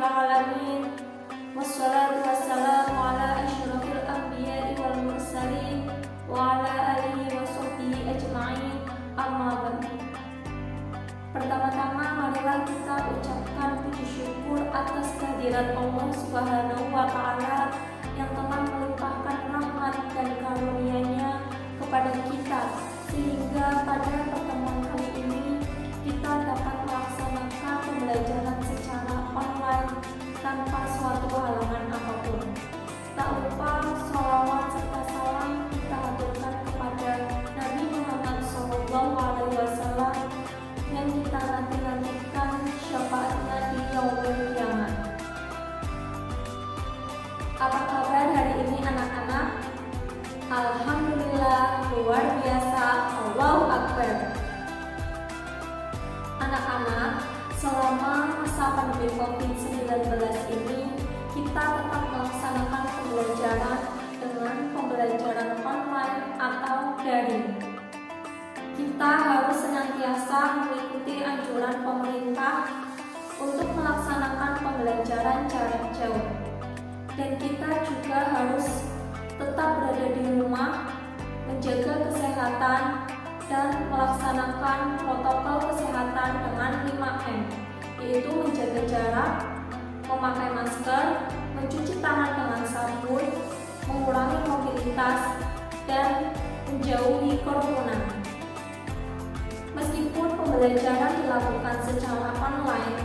alamin. Wassalatu wassalamu ala asyrafil anbiya'i wal mursalin wa ala alihi wa sahbihi ajma'in. Amma ba'du. Pertama-tama marilah kita ucapkan puji syukur atas kehadirat Allah Subhanahu wa taala yang telah melimpahkan rahmat dan karunia-Nya kepada kita sehingga pada pertemuan kali ini kita dapat melaksanakan pembelajaran secara online tanpa suatu halangan apapun. Tak lupa sholawat serta salam kita aturkan kepada Nabi Muhammad SAW yang kita nanti-nantikan syafaatnya di yaumul kiamat. Apa kabar hari ini anak-anak? Alhamdulillah, luar biasa, Allahu Akbar. Anak-anak, selama masa pandemi COVID-19 ini kita tetap melaksanakan pembelajaran dengan pembelajaran online atau daring. Kita harus senantiasa mengikuti anjuran pemerintah untuk melaksanakan pembelajaran jarak jauh. Dan kita juga harus tetap berada di rumah, menjaga kesehatan, dan melaksanakan protokol kesehatan dengan 5M, yaitu menjaga jarak, memakai masker, mencuci tangan dengan sabun, mengurangi mobilitas, dan menjauhi kerumunan. Meskipun pembelajaran dilakukan secara online,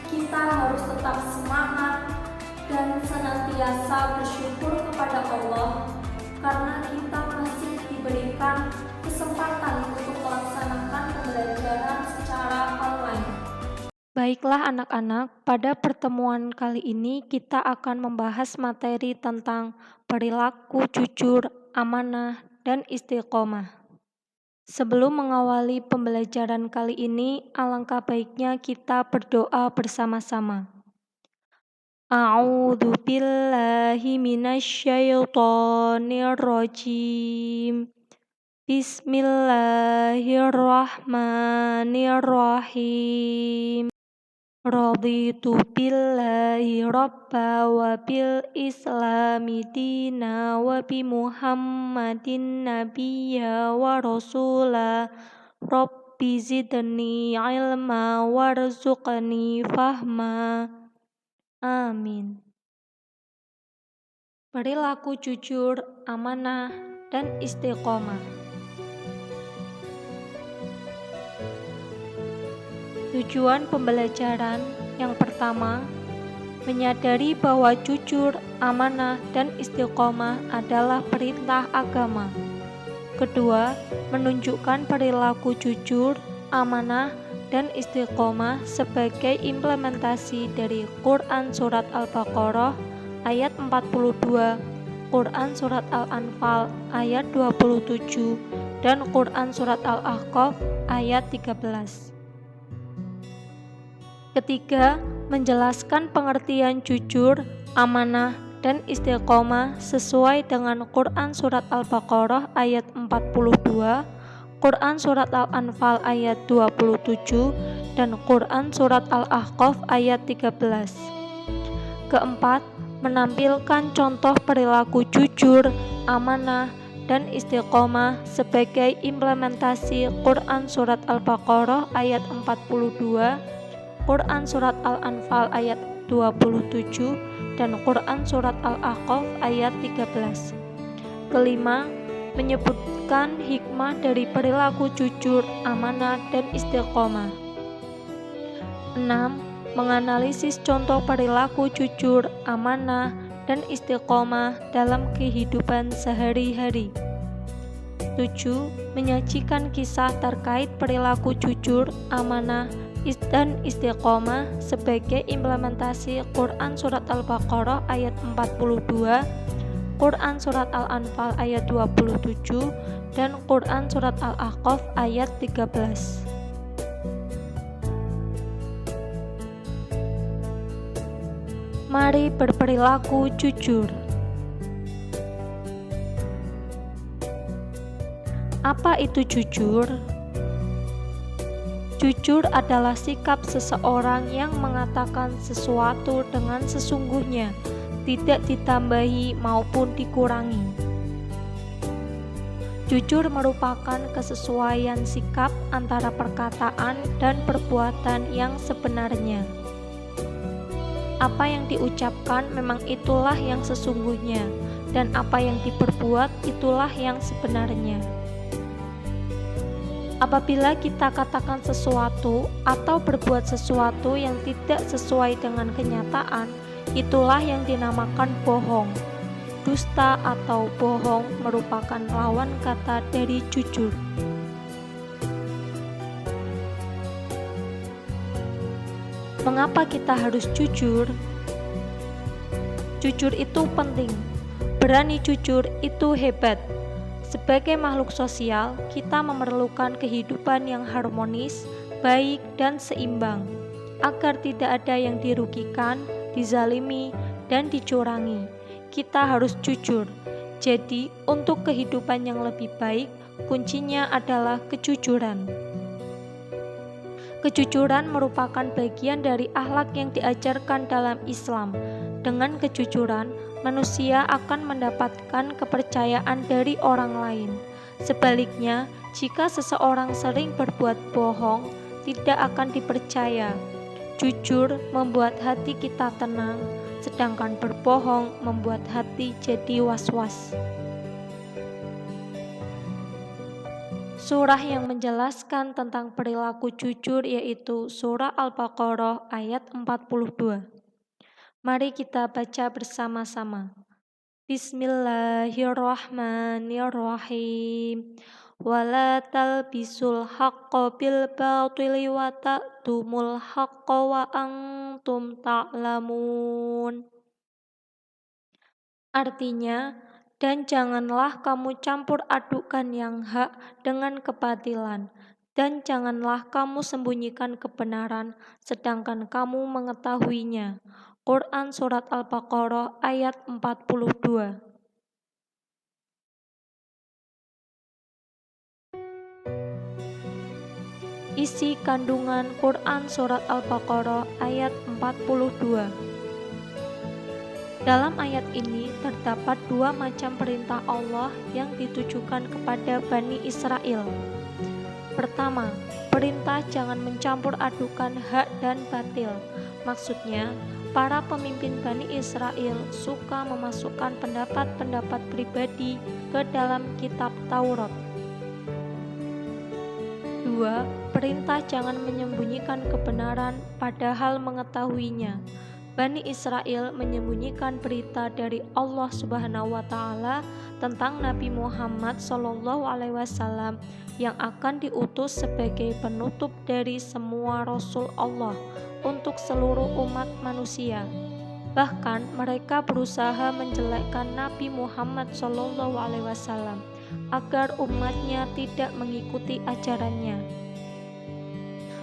kita harus tetap semangat dan senantiasa bersyukur kepada Allah karena kita masih diberikan kesempatan untuk melaksanakan pembelajaran secara online. Baiklah anak-anak, pada pertemuan kali ini kita akan membahas materi tentang perilaku jujur, amanah, dan istiqomah. Sebelum mengawali pembelajaran kali ini, alangkah baiknya kita berdoa bersama-sama. A'udzu billahi minasyaitonir rajim. Bismillahirrahmanirrahim. Raditu billahi rabba wa bil islami dina wa bi muhammadin nabiyya wa rasula. Rabbi zidni ilma warzuqni fahma. Amin. Perilaku jujur, amanah, dan istiqomah. Tujuan pembelajaran yang pertama, menyadari bahwa jujur, amanah, dan istiqomah adalah perintah agama. Kedua, menunjukkan perilaku jujur, amanah, dan istiqomah sebagai implementasi dari Quran Surat Al-Baqarah ayat 42, Quran Surat Al-Anfal ayat 27, dan Quran Surat Al-Ahqaf ayat 13. Ketiga, menjelaskan pengertian jujur, amanah, dan istiqomah sesuai dengan Quran Surat Al-Baqarah ayat 42, Quran Surat Al-Anfal ayat 27, dan Quran Surat Al-Ahqaf ayat 13. Keempat, menampilkan contoh perilaku jujur, amanah, dan istiqomah sebagai implementasi Quran Surat Al-Baqarah ayat 42, Quran Surat Al-Anfal ayat 27, dan Quran Surat Al-Ahqaf ayat 13. Kelima, menyebutkan hikmah dari perilaku jujur, amanah, dan istiqomah. 6. Menganalisis contoh perilaku jujur, amanah, dan istiqomah dalam kehidupan sehari-hari. 7. Menyajikan kisah terkait perilaku jujur, amanah, dan istiqomah sebagai implementasi Quran Surat Al-Baqarah ayat 42, Quran Surat Al-Anfal ayat 27, dan Quran Surat Al-Ahqaf ayat 13. Mari berperilaku jujur. Apa itu jujur? Jujur adalah sikap seseorang yang mengatakan sesuatu dengan sesungguhnya, tidak ditambahi maupun dikurangi. Jujur merupakan kesesuaian sikap antara perkataan dan perbuatan yang sebenarnya. Apa yang diucapkan memang itulah yang sesungguhnya, dan apa yang diperbuat itulah yang sebenarnya. Apabila kita katakan sesuatu atau berbuat sesuatu yang tidak sesuai dengan kenyataan, itulah yang dinamakan bohong. Dusta atau bohong merupakan lawan kata dari jujur. Mengapa kita harus jujur? Jujur itu penting. Berani jujur itu hebat. Sebagai makhluk sosial, kita memerlukan kehidupan yang harmonis, baik, dan seimbang, agar tidak ada yang dirugikan, dizalimi, dan dicurangi. Kita harus jujur. Jadi, untuk kehidupan yang lebih baik, kuncinya adalah kejujuran. Kejujuran merupakan bagian dari akhlak yang diajarkan dalam Islam. Dengan kejujuran, manusia akan mendapatkan kepercayaan dari orang lain. Sebaliknya, jika seseorang sering berbuat bohong, tidak akan dipercaya. Jujur membuat hati kita tenang, sedangkan berbohong membuat hati jadi was-was. Surah yang menjelaskan tentang perilaku jujur yaitu Surah Al-Baqarah ayat 42. Mari kita baca bersama-sama. Bismillahirrahmanirrahim. Wala talbisul haqqo bil batili wa ta'tumul haqqo wa antum ta'lamun. Artinya, dan janganlah kamu campur adukan yang hak dengan kebatilan, dan janganlah kamu sembunyikan kebenaran, sedangkan kamu mengetahuinya. Quran Surat Al-Baqarah ayat 42. Isi kandungan Quran Surat Al-Baqarah ayat 42. Dalam ayat ini terdapat dua macam perintah Allah yang ditujukan kepada Bani Israel. Pertama, perintah jangan mencampur adukan hak dan batil. Maksudnya, para pemimpin Bani Israel suka memasukkan pendapat-pendapat pribadi ke dalam kitab Taurat. Dua, perintah jangan menyembunyikan kebenaran padahal mengetahuinya. Bani Israel menyembunyikan berita dari Allah Subhanahu wa Ta'ala tentang Nabi Muhammad SAW yang akan diutus sebagai penutup dari semua Rasul Allah untuk seluruh umat manusia. Bahkan mereka berusaha menjelekkan Nabi Muhammad SAW agar umatnya tidak mengikuti ajarannya.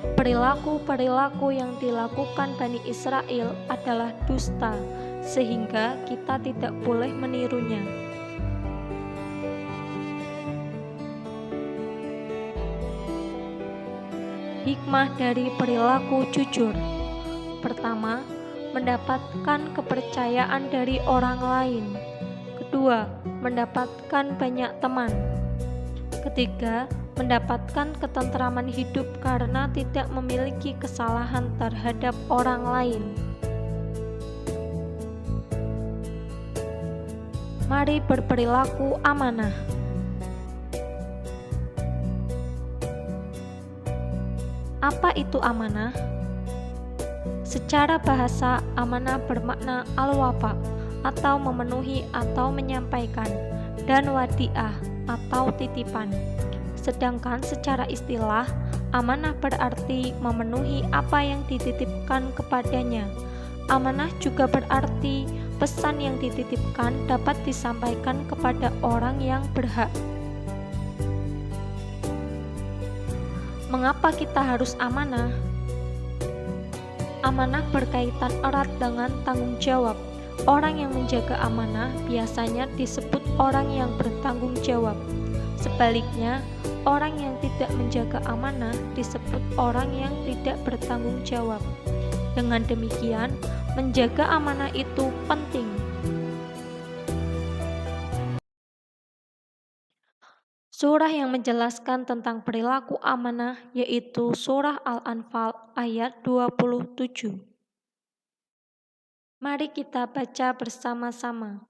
Perilaku-perilaku yang dilakukan Bani Israel adalah dusta, sehingga kita tidak boleh menirunya. Hikmah dari perilaku jujur. Pertama, mendapatkan kepercayaan dari orang lain. Kedua, mendapatkan banyak teman. Ketiga, mendapatkan ketentraman hidup karena tidak memiliki kesalahan terhadap orang lain. Mari berperilaku amanah. Apa itu amanah? Secara bahasa, amanah bermakna al-wafa atau memenuhi atau menyampaikan, dan wadi'ah atau titipan. Sedangkan secara istilah, amanah berarti memenuhi apa yang dititipkan kepadanya. Amanah juga berarti pesan yang dititipkan dapat disampaikan kepada orang yang berhak. Mengapa kita harus amanah? Amanah berkaitan erat dengan tanggung jawab. Orang yang menjaga amanah biasanya disebut orang yang bertanggung jawab. Sebaliknya, orang yang tidak menjaga amanah disebut orang yang tidak bertanggung jawab. Dengan demikian, menjaga amanah itu penting. Surah yang menjelaskan tentang perilaku amanah yaitu Surah Al-Anfal ayat 27. Mari kita baca bersama-sama.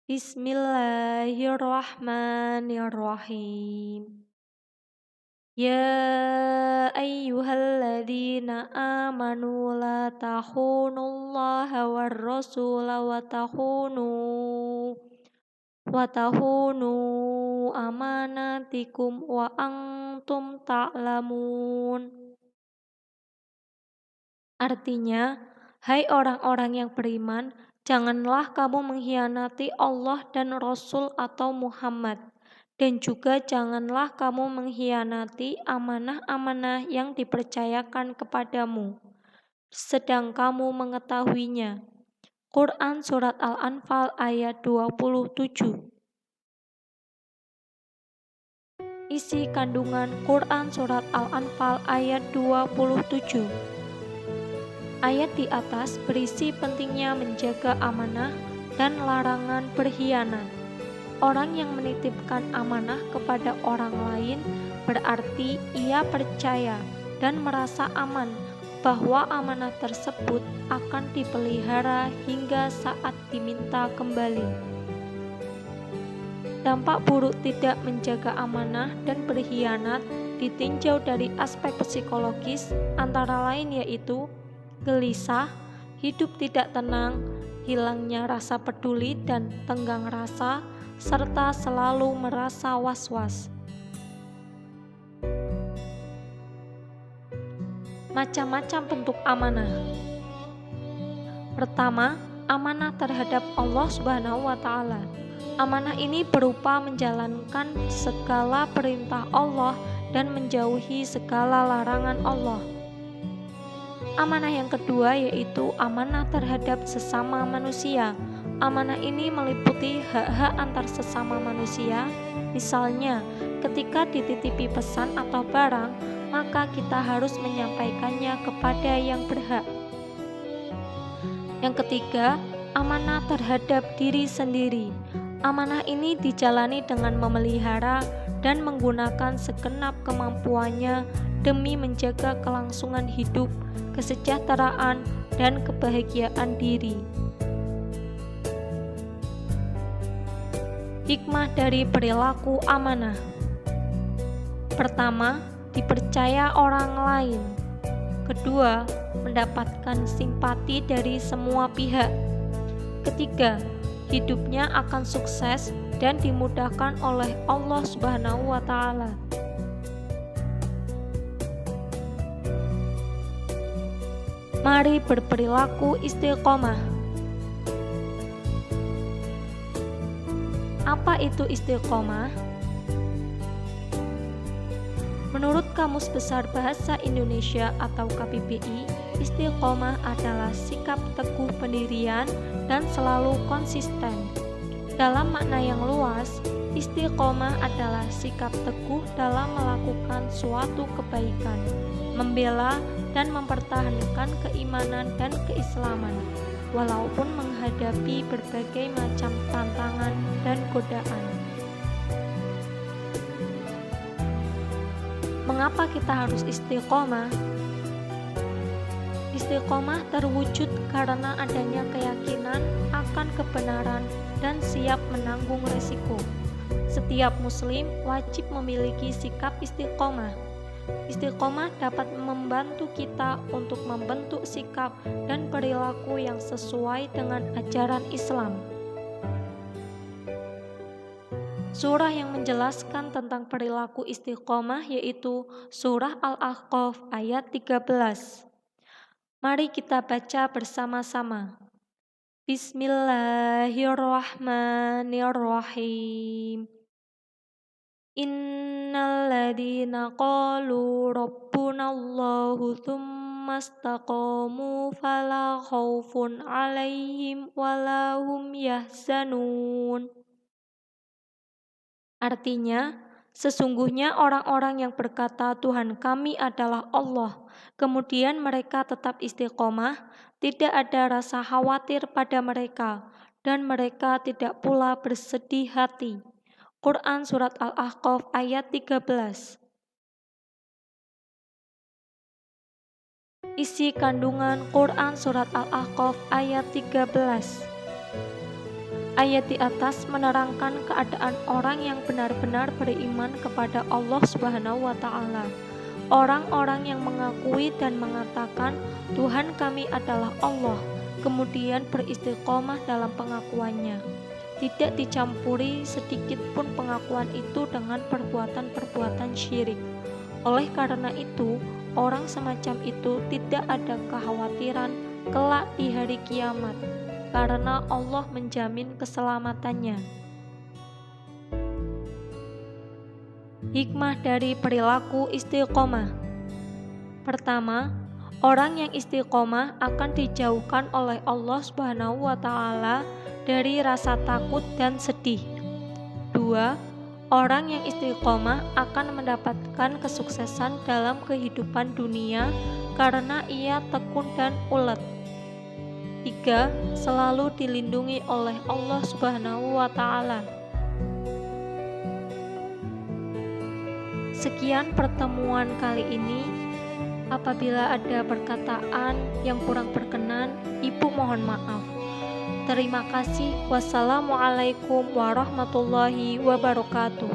Bismillahirrahmanirrahim. Ya ayyuhalladzina amanu la tahunullaha war rasula wa tahunu amanatikum wa antum ta'lamun. Artinya, hai orang-orang yang beriman, janganlah kamu mengkhianati Allah dan Rasul atau Muhammad, dan juga janganlah kamu mengkhianati amanah-amanah yang dipercayakan kepadamu, sedang kamu mengetahuinya. Quran Surat Al-Anfal ayat 27. Isi kandungan Quran Surat Al-Anfal ayat 27. Ayat di atas berisi pentingnya menjaga amanah dan larangan berkhianat. Orang yang menitipkan amanah kepada orang lain berarti ia percaya dan merasa aman bahwa amanah tersebut akan dipelihara hingga saat diminta kembali. Dampak buruk tidak menjaga amanah dan berkhianat ditinjau dari aspek psikologis, antara lain yaitu gelisah, hidup tidak tenang, hilangnya rasa peduli dan tenggang rasa, serta selalu merasa was-was. Macam-macam bentuk amanah. Pertama, amanah terhadap Allah Subhanahu wa Ta'ala. Amanah ini berupa menjalankan segala perintah Allah dan menjauhi segala larangan Allah. Amanah yang kedua yaitu amanah terhadap sesama manusia. Amanah ini meliputi hak-hak antar sesama manusia. Misalnya, ketika dititipi pesan atau barang, maka kita harus menyampaikannya kepada yang berhak. Yang ketiga, amanah terhadap diri sendiri. Amanah ini dijalani dengan memelihara dan menggunakan segenap kemampuannya demi menjaga kelangsungan hidup, kesejahteraan, dan kebahagiaan diri. Hikmah dari perilaku amanah. Pertama, dipercaya orang lain. Kedua, mendapatkan simpati dari semua pihak. Ketiga, hidupnya akan sukses dan dimudahkan oleh Allah Subhanahu wa Ta'ala. Mari berperilaku istiqomah. Apa itu istiqomah? Menurut Kamus Besar Bahasa Indonesia atau KBBI, istiqomah adalah sikap teguh pendirian dan selalu konsisten. Dalam makna yang luas, istiqomah adalah sikap teguh dalam melakukan suatu kebaikan, membela dan mempertahankan keimanan dan keislaman, walaupun menghadapi berbagai macam tantangan dan godaan. Mengapa kita harus istiqomah? Istiqomah terwujud karena adanya keyakinan akan kebenaran dan siap menanggung resiko. Setiap muslim wajib memiliki sikap istiqomah. Istiqomah dapat membantu kita untuk membentuk sikap dan perilaku yang sesuai dengan ajaran Islam. Surah yang menjelaskan tentang perilaku istiqomah yaitu Surah Al-Ahqaf ayat 13. Mari kita baca bersama-sama. Bismillahirrahmanirrahim. Innalladzina qalu rabbunallahu tsumma istaqamu fala khaufun 'alaihim wala hum yahzanun. Artinya, Sesungguhnya orang-orang yang berkata Tuhan kami adalah Allah, kemudian mereka tetap istiqomah, tidak ada rasa khawatir pada mereka, dan mereka tidak pula bersedih hati. Quran Surat Al-Ahqaf ayat 13. Isi kandungan Quran Surat Al-Ahqaf ayat 13. Ayat di atas menerangkan keadaan orang yang benar-benar beriman kepada Allah Subhanahu wa Ta'ala. Orang-orang yang mengakui dan mengatakan Tuhan kami adalah Allah, kemudian beristiqomah dalam pengakuannya. Tidak dicampuri sedikit pun pengakuan itu dengan perbuatan-perbuatan syirik. Oleh karena itu, orang semacam itu tidak ada kekhawatiran kelak di hari kiamat, karena Allah menjamin keselamatannya. Hikmah dari perilaku istiqomah. Pertama, orang yang istiqomah akan dijauhkan oleh Allah Subhanahu wa Ta'ala dari rasa takut dan sedih. 2. Orang yang istiqomah akan mendapatkan kesuksesan dalam kehidupan dunia karena ia tekun dan ulet. 3. Selalu dilindungi oleh Allah Subhanahu wa Ta'ala. Sekian pertemuan kali ini. Apabila ada perkataan yang kurang berkenan, Ibu mohon maaf. Terima kasih. Wassalamualaikum warahmatullahi wabarakatuh.